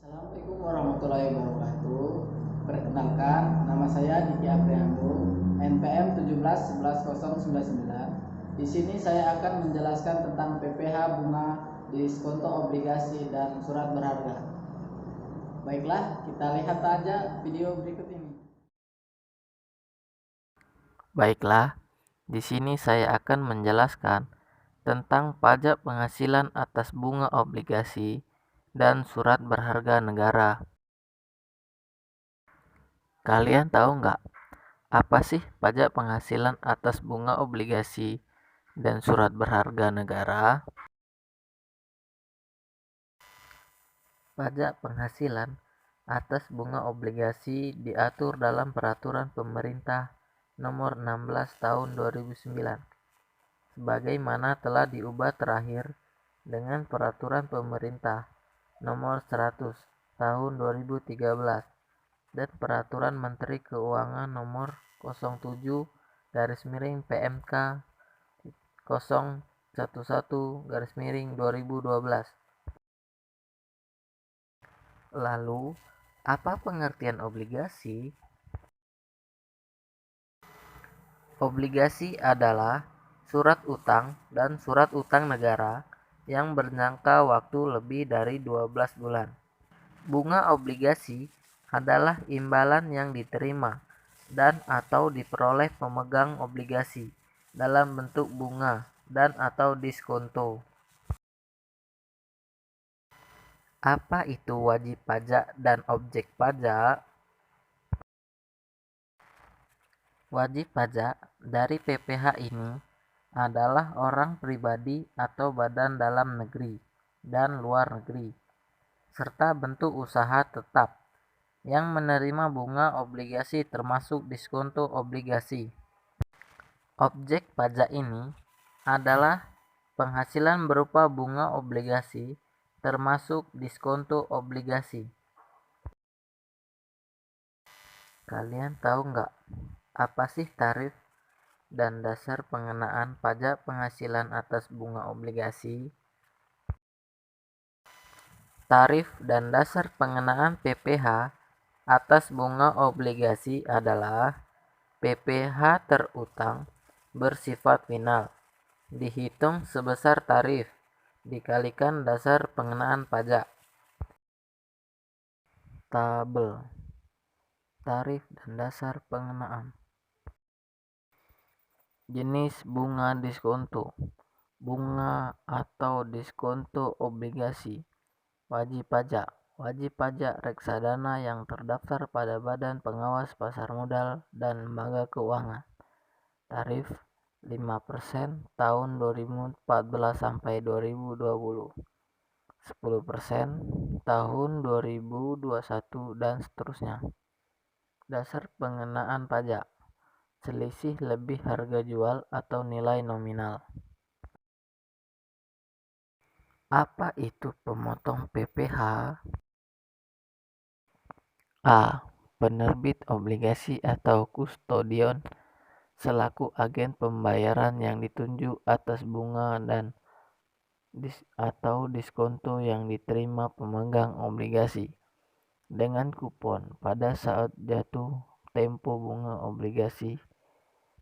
Assalamualaikum warahmatullahi wabarakatuh. Perkenalkan, nama saya Diki Aprianto, NPM 1711099. Di sini saya akan menjelaskan tentang PPh bunga diskonto obligasi dan surat berharga. Baiklah, kita lihat aja video berikut ini. Baiklah, di sini saya akan menjelaskan tentang pajak penghasilan atas bunga obligasi dan surat berharga negara. Kalian tahu nggak, apa sih pajak penghasilan atas bunga obligasi dan surat berharga negara? Pajak penghasilan atas bunga obligasi diatur dalam Peraturan Pemerintah Nomor 16 Tahun 2009, sebagaimana telah diubah terakhir dengan Peraturan Pemerintah Nomor 100 Tahun 2013 dan Peraturan Menteri Keuangan Nomor 07/PMK 011/2012. Lalu, apa pengertian obligasi? Obligasi adalah surat utang dan surat utang negara yang berjangka waktu lebih dari 12 bulan. Bunga obligasi adalah imbalan yang diterima dan atau diperoleh pemegang obligasi dalam bentuk bunga dan atau diskonto. Apa itu wajib pajak dan objek pajak? Wajib pajak dari PPh ini adalah orang pribadi atau badan dalam negeri dan luar negeri, serta bentuk usaha tetap yang menerima bunga obligasi termasuk diskonto obligasi. Objek pajak ini adalah penghasilan berupa bunga obligasi termasuk diskonto obligasi. Kalian tahu nggak, apa sih tarif dan dasar pengenaan pajak penghasilan atas bunga obligasi? Tarif dan dasar pengenaan PPh atas bunga obligasi adalah PPh terutang bersifat final, dihitung sebesar tarif dikalikan dasar pengenaan pajak. Tabel tarif dan dasar pengenaan. Jenis bunga diskonto, bunga atau diskonto obligasi, wajib pajak. Wajib pajak reksadana yang terdaftar pada Badan Pengawas Pasar Modal dan Lembaga Keuangan. Tarif 5% tahun 2014 sampai 2020, 10% tahun 2021 dan seterusnya. Dasar pengenaan pajak, selisih lebih harga jual atau nilai nominal. Apa itu pemotong PPh? A. Penerbit obligasi atau kustodion selaku agen pembayaran yang ditunjuk atas bunga dan atau diskonto yang diterima pemegang obligasi dengan kupon pada saat jatuh tempo bunga obligasi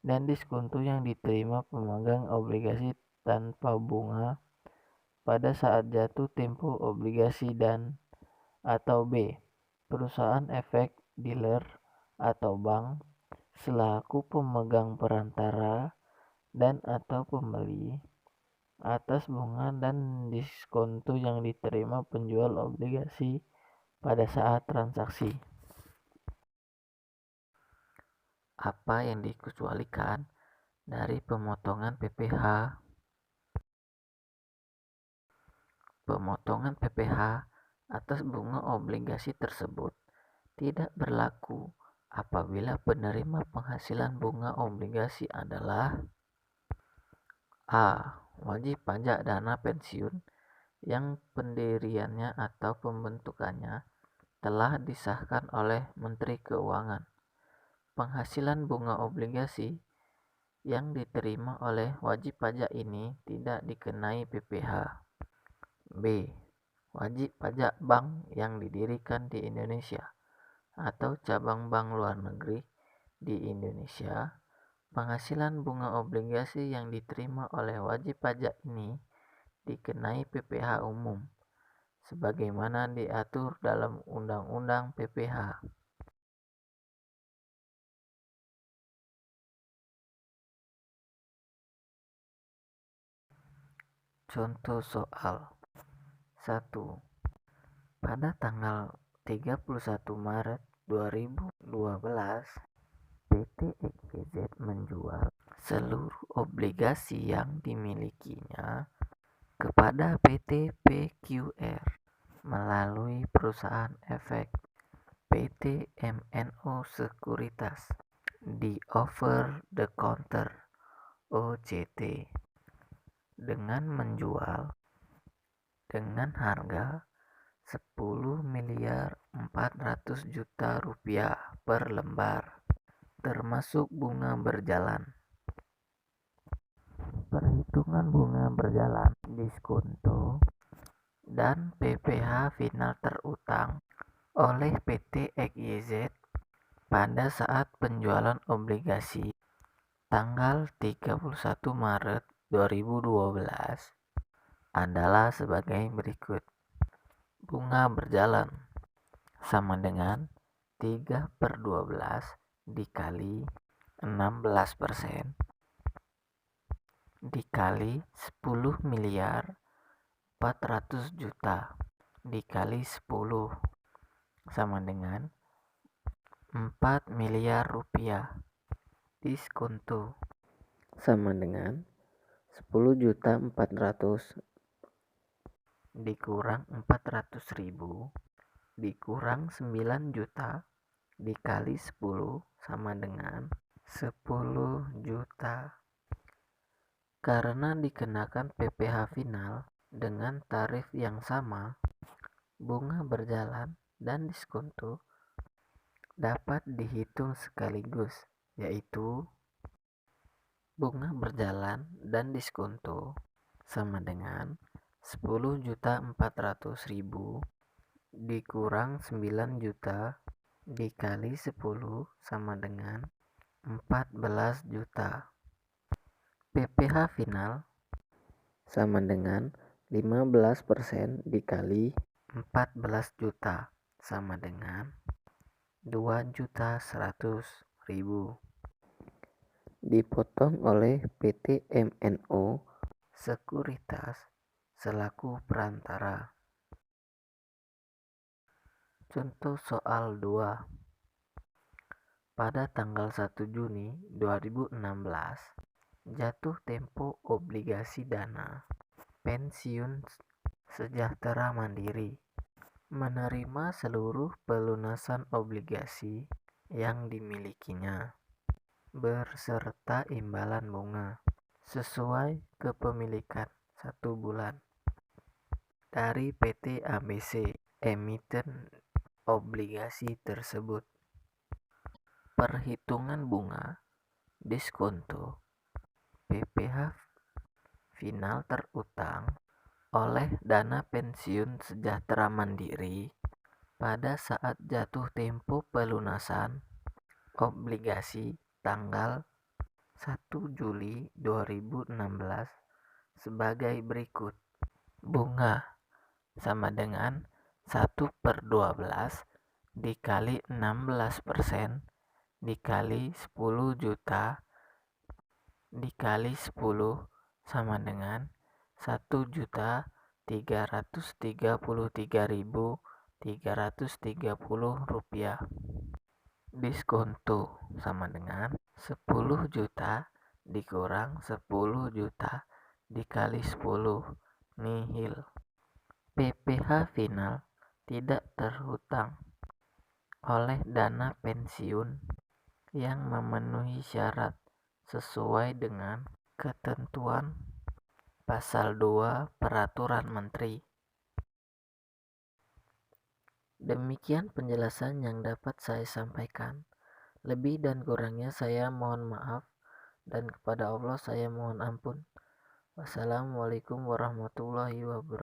dan diskonto yang diterima pemegang obligasi tanpa bunga pada saat jatuh tempo obligasi dan atau B. Perusahaan efek dealer atau bank selaku pemegang perantara dan atau pembeli atas bunga dan diskonto yang diterima penjual obligasi pada saat transaksi. Apa yang dikecualikan dari pemotongan PPh? Pemotongan PPh atas bunga obligasi tersebut tidak berlaku apabila penerima penghasilan bunga obligasi adalah A. Wajib pajak dana pensiun yang pendiriannya atau pembentukannya telah disahkan oleh Menteri Keuangan. Penghasilan bunga obligasi yang diterima oleh wajib pajak ini tidak dikenai PPh. B. Wajib pajak bank yang didirikan di Indonesia atau cabang bank luar negeri di Indonesia. Penghasilan bunga obligasi yang diterima oleh wajib pajak ini dikenai PPh umum sebagaimana diatur dalam Undang-Undang PPh. Contoh soal 1. Pada tanggal 31 Maret 2012, PT XYZ menjual seluruh obligasi yang dimilikinya kepada PT PQR melalui perusahaan efek PT MNO Sekuritas di over the counter OCT dengan menjual dengan harga 10.400.000.000 rupiah per lembar, termasuk bunga berjalan. Perhitungan bunga berjalan, diskonto, dan PPh final terutang oleh PT XYZ pada saat penjualan obligasi tanggal 31 Maret 2012 adalah sebagai berikut. Bunga berjalan sama dengan 3/12 dikali 16% dikali 10.400.000.000 dikali 10 sama dengan 4 miliar rupiah. Diskonto sama dengan 10.400.000 dikurang 400.000 dikurang 9 juta dikali 10 sama dengan 10 juta. Karena dikenakan PPh final dengan tarif yang sama, bunga berjalan dan diskonto dapat dihitung sekaligus, yaitu bunga berjalan dan diskonto sama dengan 10.400.000 dikurang 9 juta dikali 10 sama dengan 14 juta. PPh final sama dengan 15% dikali 14 juta sama dengan 2.100.000 dipotong oleh PT MNO Sekuritas selaku perantara. Contoh soal 2. Pada tanggal 1 Juni 2016, jatuh tempo obligasi dana pensiun Sejahtera Mandiri menerima seluruh pelunasan obligasi yang dimilikinya berserta imbalan bunga sesuai kepemilikan 1 bulan dari PT ABC emiten obligasi tersebut. Perhitungan bunga, diskonto, PPh final terutang oleh dana pensiun Sejahtera Mandiri pada saat jatuh tempo pelunasan obligasi tanggal 1 Juli 2016 sebagai berikut. Bunga sama dengan 1/12 dikali 16% dikali 10 juta dikali 10 sama dengan 1.333.330 rupiah. Diskonto sama dengan 10 juta dikurang 10 juta dikali 10 nihil. PPh final tidak terhutang oleh dana pensiun yang memenuhi syarat sesuai dengan ketentuan Pasal 2 Peraturan Menteri Demikian penjelasan yang dapat saya sampaikan. Lebih dan kurangnya saya mohon maaf, dan kepada Allah saya mohon ampun. Wassalamualaikum warahmatullahi wabarakatuh.